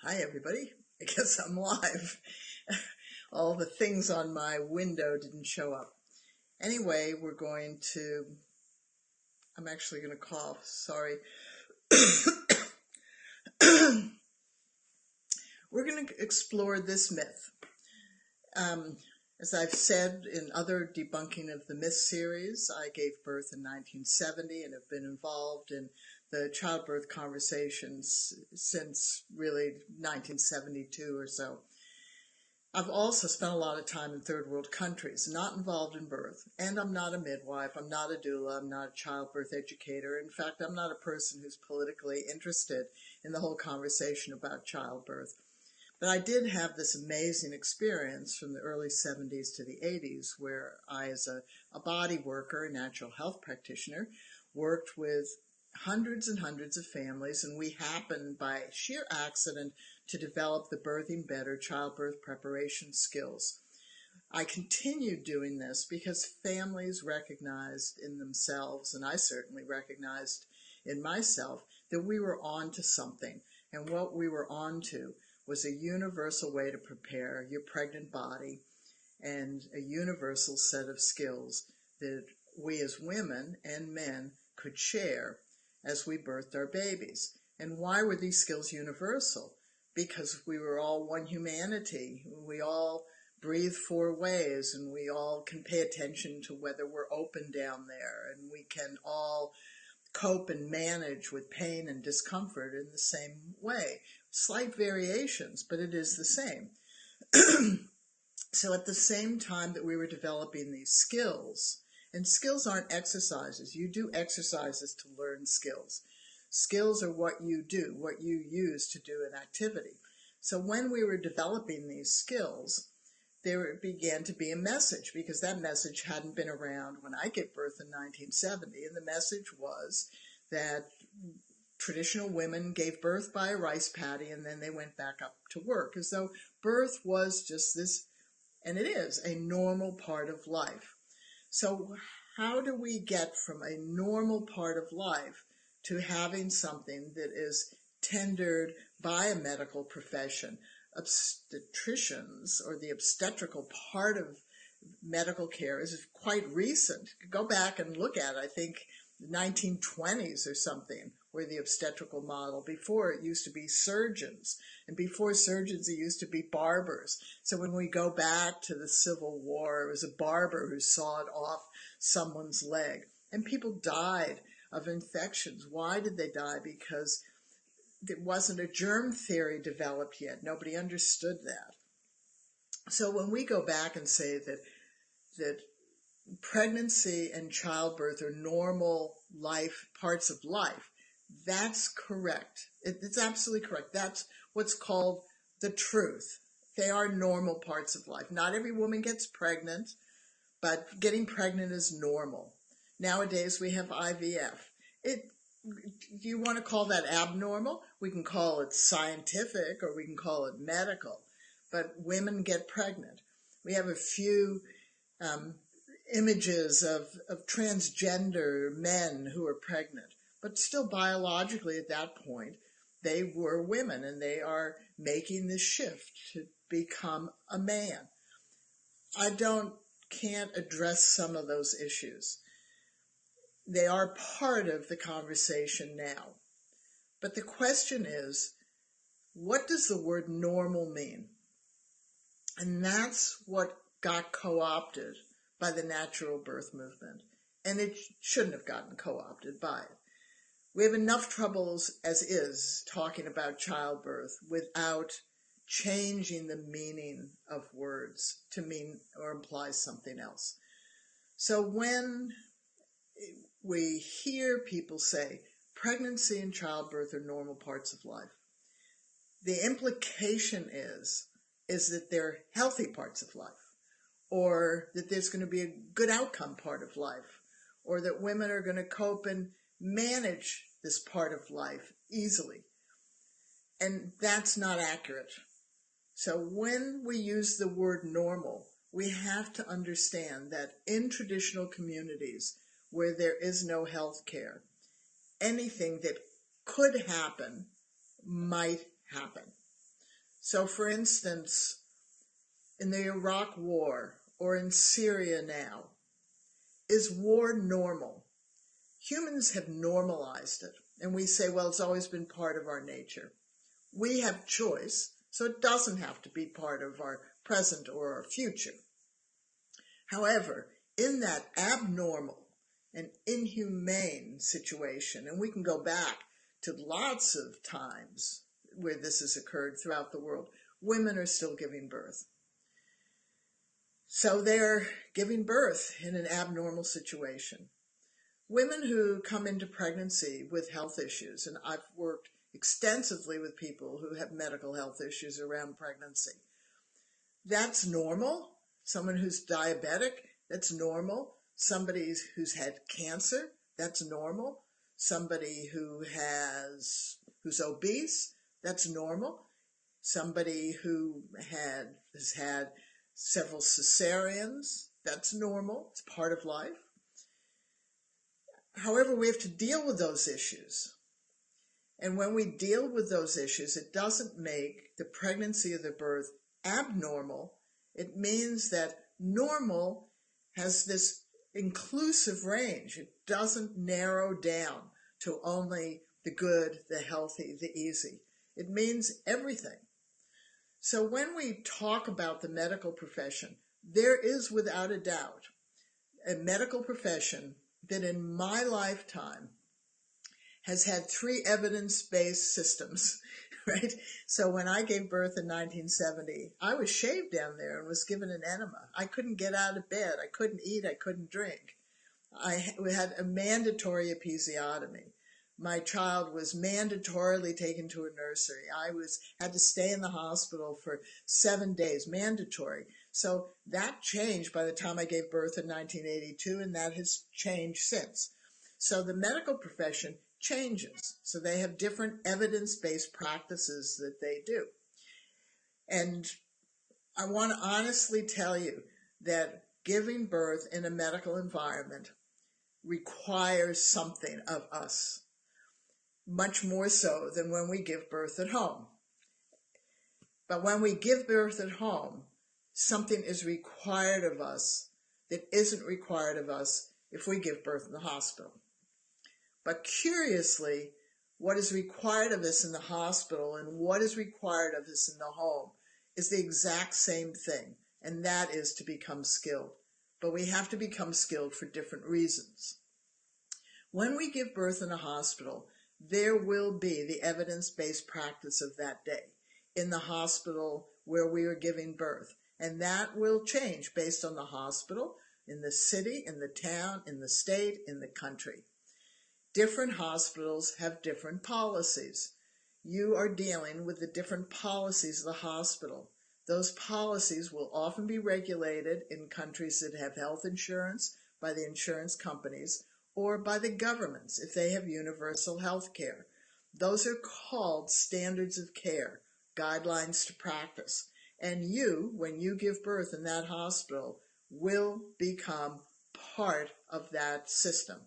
Hi everybody, I guess I'm live. All the things on my window didn't show up. Anyway, I'm actually going to cough, sorry. We're going to explore this myth. As I've said in other Debunking of the Myth series, I gave birth in 1970 and have been involved in the childbirth conversations since really 1972 or so. I've also spent a lot of time in third world countries, not involved in birth, and I'm not a midwife, I'm not a doula, I'm not a childbirth educator. In fact, I'm not a person who's politically interested in the whole conversation about childbirth. But I did have this amazing experience from the early 70s to the 80s where I, as a body worker, a natural health practitioner, worked with hundreds and hundreds of families, and we happened by sheer accident to develop the Birthing Better Childbirth Preparation skills. I continued doing this because families recognized in themselves, and I certainly recognized in myself, that we were on to something. And what we were on to was a universal way to prepare your pregnant body and a universal set of skills that we as women and men could share as we birthed our babies. And why were these skills universal? Because we were all one humanity. We all breathe 4 ways, and we all can pay attention to whether we're open down there, and we can all cope and manage with pain and discomfort in the same way. Slight variations, but it is the same. So at the same time that we were developing these skills, and skills aren't exercises. You do exercises to learn skills. Skills are what you do, what you use to do an activity. So when we were developing these skills, there began to be a message, because that message hadn't been around when I gave birth in 1970, and the message was that traditional women gave birth by a rice paddy and then they went back up to work, as though birth was just this, and it is, a normal part of life. So how do we get from a normal part of life to having something that is tendered by a medical profession? Obstetricians, or the obstetrical part of medical care, is quite recent. Go back and look at it. I think the 1920s or something were the obstetrical model. Before, it used to be surgeons, and before surgeons it used to be barbers. So when we go back to the Civil War, it was a barber who sawed off someone's leg, and people died of infections. Why did they die? Because there wasn't a germ theory developed yet. Nobody understood that. So when we go back and say that pregnancy and childbirth are normal life, parts of life, that's correct. It's absolutely correct. That's what's called the truth. They are normal parts of life. Not every woman gets pregnant, but getting pregnant is normal. Nowadays we have IVF. Do you want to call that abnormal? We can call it scientific, or we can call it medical, but women get pregnant. We have a few images of transgender men who are pregnant, but still biologically at that point they were women, and they are making the shift to become a man. I can't address some of those issues. They are part of the conversation now. But the question is, what does the word normal mean? And that's what got co-opted by the natural birth movement. And it shouldn't have gotten co-opted by it. We have enough troubles as is talking about childbirth without changing the meaning of words to mean or imply something else. So when we hear people say pregnancy and childbirth are normal parts of life, the implication is that they're healthy parts of life, or that there's going to be a good outcome part of life, or that women are going to cope and manage this part of life easily. And that's not accurate. So when we use the word normal, we have to understand that in traditional communities where there is no health care, anything that could happen might happen. So for instance, in the Iraq War or in Syria now, is war normal? Humans have normalized it, and we say, well, it's always been part of our nature. We have choice, so it doesn't have to be part of our present or our future. However, in that abnormal and inhumane situation, and we can go back to lots of times where this has occurred throughout the world, women are still giving birth. So they're giving birth in an abnormal situation. Women who come into pregnancy with health issues, and I've worked extensively with people who have medical health issues around pregnancy. That's normal. Someone who's diabetic, that's normal. Somebody who's had cancer, that's normal. Somebody who's obese, that's normal. Somebody who has had several cesareans, that's normal. It's part of life. However, we have to deal with those issues. And when we deal with those issues, it doesn't make the pregnancy or the birth abnormal. It means that normal has this inclusive range. It doesn't narrow down to only the good, the healthy, the easy. It means everything. So when we talk about the medical profession, there is without a doubt a medical profession that in my lifetime has had 3 evidence-based systems, right? So when I gave birth in 1970, I was shaved down there and was given an enema. I couldn't get out of bed. I couldn't eat. I couldn't drink. We had a mandatory episiotomy. My child was mandatorily taken to a nursery. I had to stay in the hospital for 7 days, mandatory. So that changed by the time I gave birth in 1982, and that has changed since. So the medical profession changes. So they have different evidence-based practices that they do. And I want to honestly tell you that giving birth in a medical environment requires something of us, much more so than when we give birth at home. But when we give birth at home, something is required of us that isn't required of us if we give birth in the hospital. But curiously, what is required of us in the hospital and what is required of us in the home is the exact same thing, and that is to become skilled. But we have to become skilled for different reasons. When we give birth in a hospital, there will be the evidence-based practice of that day in the hospital where we are giving birth. And that will change based on the hospital, in the city, in the town, in the state, in the country. Different hospitals have different policies. You are dealing with the different policies of the hospital. Those policies will often be regulated in countries that have health insurance by the insurance companies or by the governments if they have universal health care. Those are called standards of care, guidelines to practice. And you, when you give birth in that hospital, will become part of that system.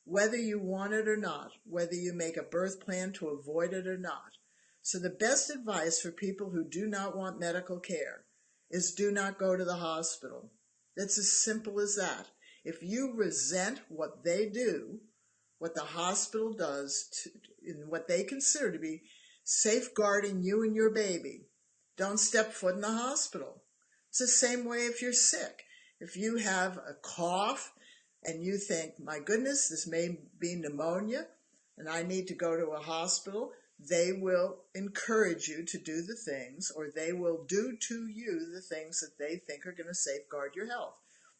Whether you want it or not, whether you make a birth plan to avoid it or not. So the best advice for people who do not want medical care is do not go to the hospital. That's as simple as that. If you resent what they do, what the hospital does, in what they consider to be safeguarding you and your baby, don't step foot in the hospital. It's the same way if you're sick. If you have a cough and you think, my goodness, this may be pneumonia and I need to go to a hospital, they will encourage you to do the things, or they will do to you the things that they think are going to safeguard your health.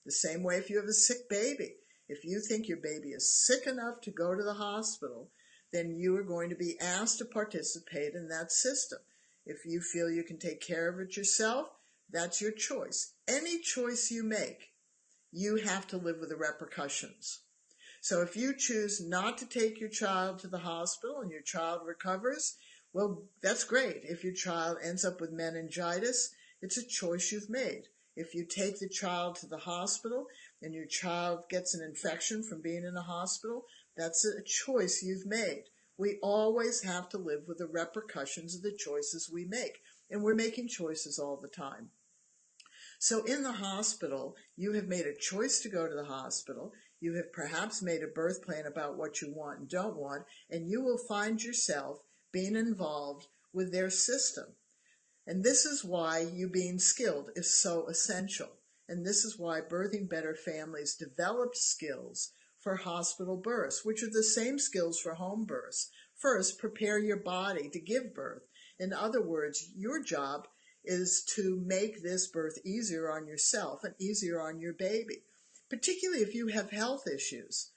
The same way if you have a sick baby. If you think your baby is sick enough to go to the hospital, then you are going to be asked to participate in that system. If you feel you can take care of it yourself, that's your choice. Any choice you make, you have to live with the repercussions. So if you choose not to take your child to the hospital and your child recovers, well, that's great. If your child ends up with meningitis, it's a choice you've made. If you take the child to the hospital and your child gets an infection from being in a hospital, that's a choice you've made. We always have to live with the repercussions of the choices we make. and we're making choices all the time. So in the hospital, you have made a choice to go to the hospital. You have perhaps made a birth plan about what you want and don't want, and you will find yourself being involved with their system. And this is why you being skilled is so essential. And this is why Birthing Better families developed skills for hospital births, which are the same skills for home births. First, prepare your body to give birth. In other words, your job is to make this birth easier on yourself and easier on your baby, particularly if you have health issues.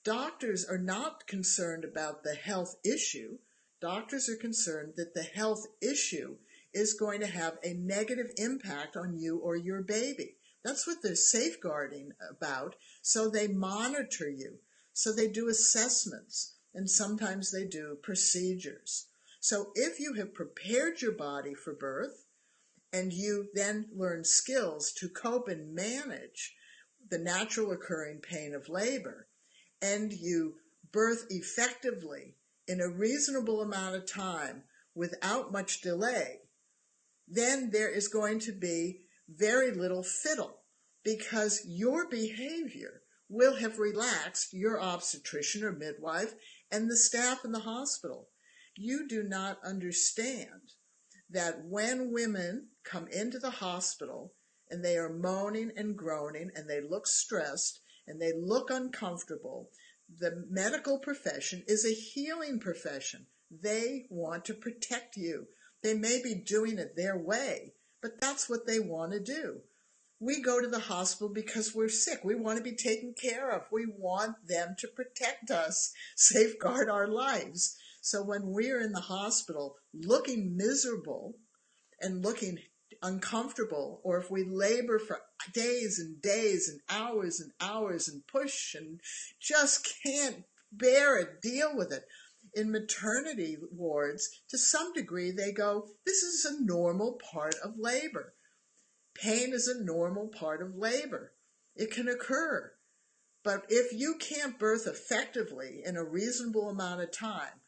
Doctors are not concerned about the health issue. Doctors are concerned that the health issue is going to have a negative impact on you or your baby. That's what they're safeguarding about. So they monitor you. So they do assessments, and sometimes they do procedures. So if you have prepared your body for birth, and you then learn skills to cope and manage the natural occurring pain of labor, and you birth effectively in a reasonable amount of time without much delay, then there is going to be very little fiddle, because your behavior will have relaxed your obstetrician or midwife and the staff in the hospital. You do not understand that when women come into the hospital and they are moaning and groaning and they look stressed and they look uncomfortable, the medical profession is a healing profession. They want to protect you. They may be doing it their way, but that's what they want to do. We go to the hospital because we're sick. We want to be taken care of. We want them to protect us, safeguard our lives. So when we're in the hospital looking miserable and looking uncomfortable, or if we labor for days and days and hours and push and just can't bear it, deal with it. In maternity wards, to some degree, they go, this is a normal part of labor. Pain is a normal part of labor. It can occur. But if you can't birth effectively in a reasonable amount of time,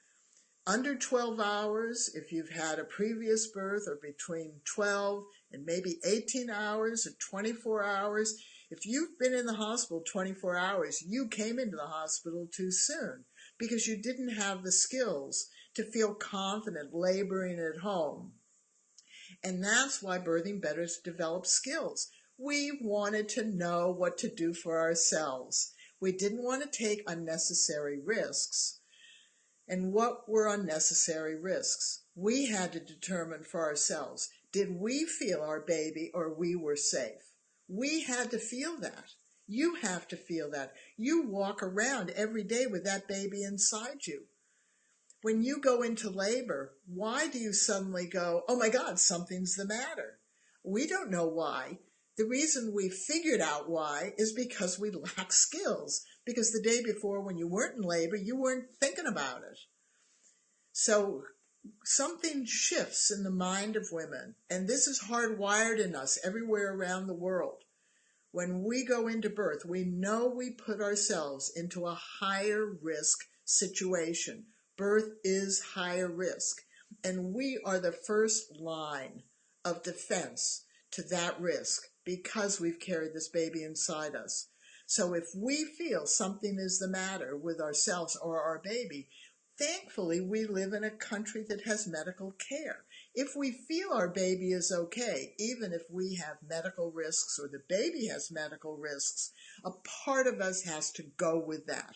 under 12 hours, if you've had a previous birth, or between 12 and maybe 18 hours or 24 hours, if you've been in the hospital 24 hours, you came into the hospital too soon because you didn't have the skills to feel confident laboring at home. And that's why Birthing Better's developed skills. We wanted to know what to do for ourselves. We didn't want to take unnecessary risks. And what were unnecessary risks? We had to determine for ourselves, did we feel our baby or we were safe? We had to feel that. You have to feel that. You walk around every day with that baby inside you. When you go into labor, why do you suddenly go, oh my God, something's the matter? We don't know why. The reason we figured out why is because we lack skills. Because the day before, when you weren't in labor, you weren't thinking about it. So something shifts in the mind of women, and this is hardwired in us everywhere around the world. When we go into birth, we know we put ourselves into a higher risk situation. Birth is higher risk, and we are the first line of defense to that risk because we've carried this baby inside us. So if we feel something is the matter with ourselves or our baby, thankfully we live in a country that has medical care. If we feel our baby is okay, even if we have medical risks or the baby has medical risks, a part of us has to go with that.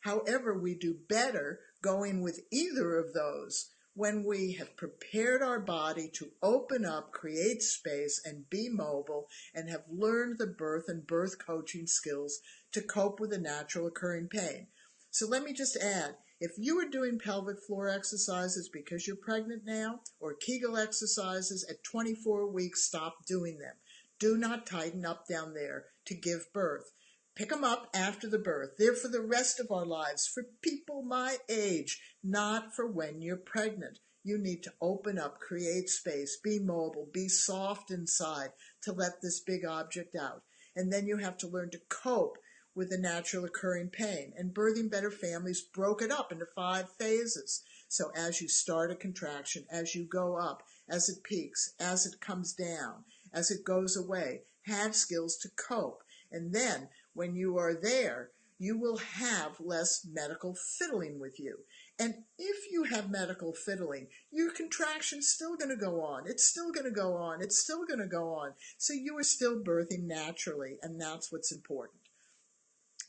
However, we do better going with either of those when we have prepared our body to open up, create space, and be mobile, and have learned the birth and birth coaching skills to cope with the natural occurring pain. So let me just add, if you are doing pelvic floor exercises because you're pregnant now, or Kegel exercises at 24 weeks, stop doing them. Do not tighten up down there to give birth. Pick them up after the birth. They're for the rest of our lives, for people my age, not for when you're pregnant. You need to open up, create space, be mobile, be soft inside to let this big object out. And then you have to learn to cope with the natural occurring pain. And Birthing Better families broke it up into 5 phases. So as you start a contraction, as you go up, as it peaks, as it comes down, as it goes away, have skills to cope. And then when you are there, you will have less medical fiddling with you. And if you have medical fiddling, your contraction's still going to go on. It's still going to go on. It's still going to go on. So you are still birthing naturally, and that's what's important.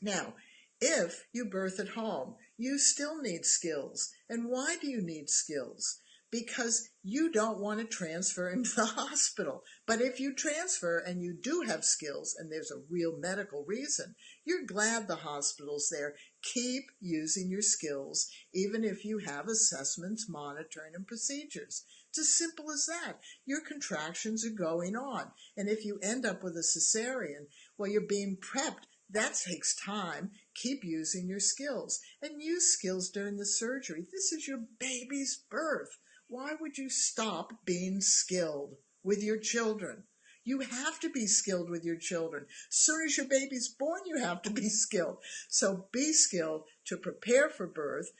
Now, if you birth at home, you still need skills. And why do you need skills? Because you don't want to transfer into the hospital. But if you transfer and you do have skills, and there's a real medical reason, you're glad the hospital's there. Keep using your skills, even if you have assessments, monitoring, and procedures. It's as simple as that. Your contractions are going on. And if you end up with a cesarean, well, you're being prepped. That takes time. Keep using your skills. And use skills during the surgery. This is your baby's birth. Why would you stop being skilled with your children? You have to be skilled with your children. As soon as your baby's born, you have to be skilled. So be skilled to prepare for birth,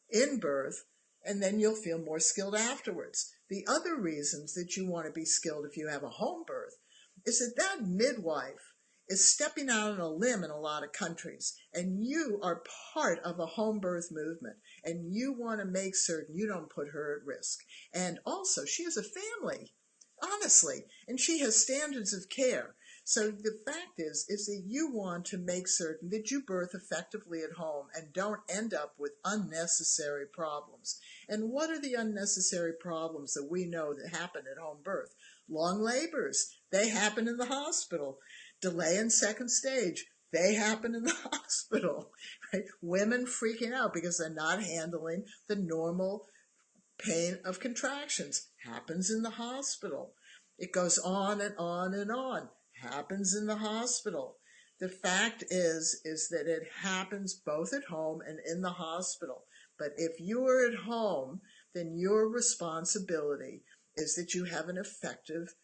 in birth, and then you'll feel more skilled afterwards. The other reasons that you want to be skilled if you have a home birth is that midwife is stepping out on a limb in a lot of countries, and you are part of a home birth movement, and you want to make certain you don't put her at risk. And also, she has a family, honestly, and she has standards of care. So the fact is that you want to make certain that you birth effectively at home and don't end up with unnecessary problems. And what are the unnecessary problems that we know that happen at home birth? Long labors, they happen in the hospital. Delay in second stage, they happen in the hospital, right? Women freaking out because they're not handling the normal pain of contractions, happens in the hospital. It goes on and on and on, happens in the hospital. The fact is that it happens both at home and in the hospital. But if you're at home, then your responsibility is that you have an effective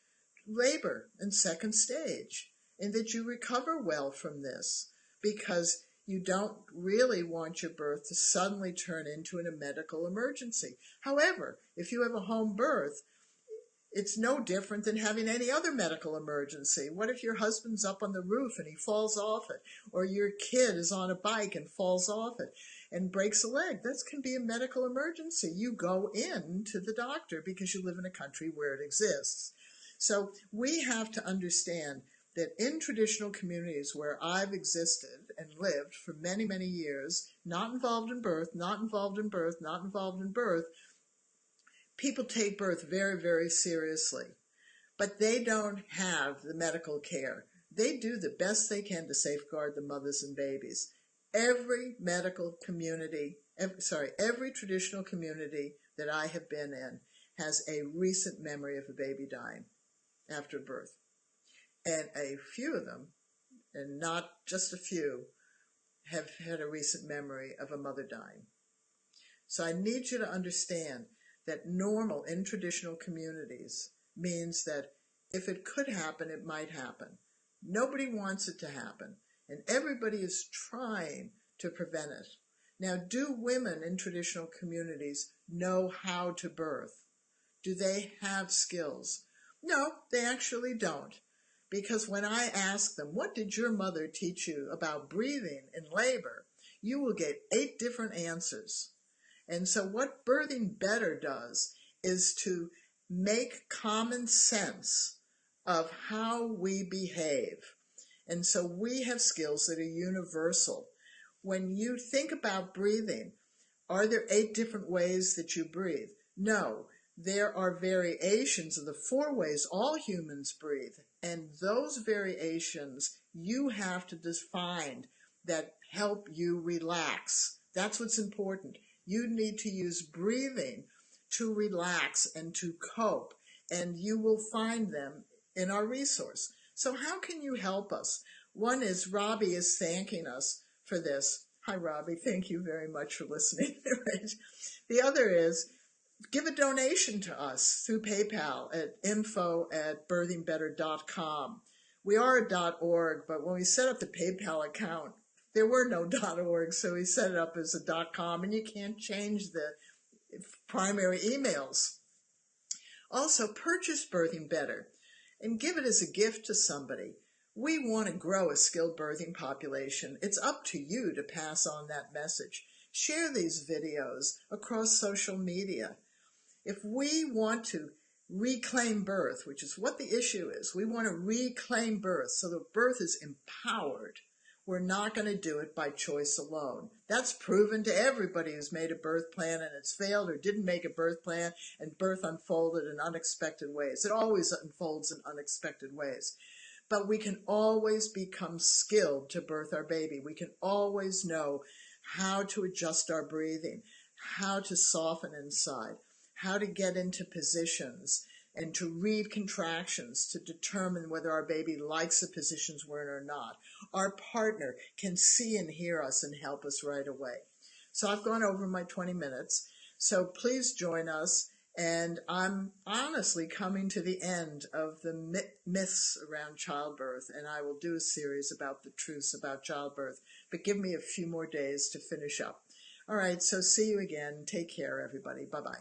labor in second stage, and that you recover well from this, because you don't really want your birth to suddenly turn into a medical emergency. However, if you have a home birth, it's no different than having any other medical emergency. What if your husband's up on the roof and he falls off it, or your kid is on a bike and falls off it and breaks a leg? That can be a medical emergency. You go in to the doctor because you live in a country where it exists. So we have to understand that in traditional communities where I've existed and lived for many, many years, not involved in birth, not involved in birth, not involved in birth, people take birth very, very seriously. But they don't have the medical care. They do the best they can to safeguard the mothers and babies. Every medical community, every traditional community that I have been in has a recent memory of a baby dying after birth. And a few of them, and not just a few, have had a recent memory of a mother dying. So I need you to understand that normal in traditional communities means that if it could happen, it might happen. Nobody wants it to happen, and everybody is trying to prevent it. Now, do women in traditional communities know how to birth? Do they have skills? No, they actually don't. Because when I ask them, what did your mother teach you about breathing in labor? You will get 8 different answers. And so what Birthing Better does is to make common sense of how we behave. And so we have skills that are universal. When you think about breathing, are there 8 different ways that you breathe? No, there are variations of the 4 ways all humans breathe. And those variations you have to define that help you relax. That's what's important. You need to use breathing to relax and to cope, and you will find them in our resource. So how can you help us? One is Robbie is thanking us for this. Hi, Robbie. Thank you very much for listening. The other is give a donation to us through PayPal at info@birthingbetter.com. We are a .org, but when we set up the PayPal account, There were no .org, so he set it up as a .com, and you can't change the primary emails. Also, purchase Birthing Better and give it as a gift to somebody. We want to grow a skilled birthing population. It's up to you to pass on that message. Share these videos across social media. If we want to reclaim birth, which is what the issue is, we want to reclaim birth so that birth is empowered. We're not going to do it by choice alone. That's proven to everybody who's made a birth plan and it's failed, or didn't make a birth plan and birth unfolded in unexpected ways. It always unfolds in unexpected ways. But we can always become skilled to birth our baby. We can always know how to adjust our breathing, how to soften inside, how to get into positions and to read contractions to determine whether our baby likes the positions we're in or not. Our partner can see and hear us and help us right away. So I've gone over my 20 minutes, so please join us. And I'm honestly coming to the end of the myths around childbirth, and I will do a series about the truths about childbirth, but give me a few more days to finish up. All right, so see you again. Take care, everybody. Bye-bye.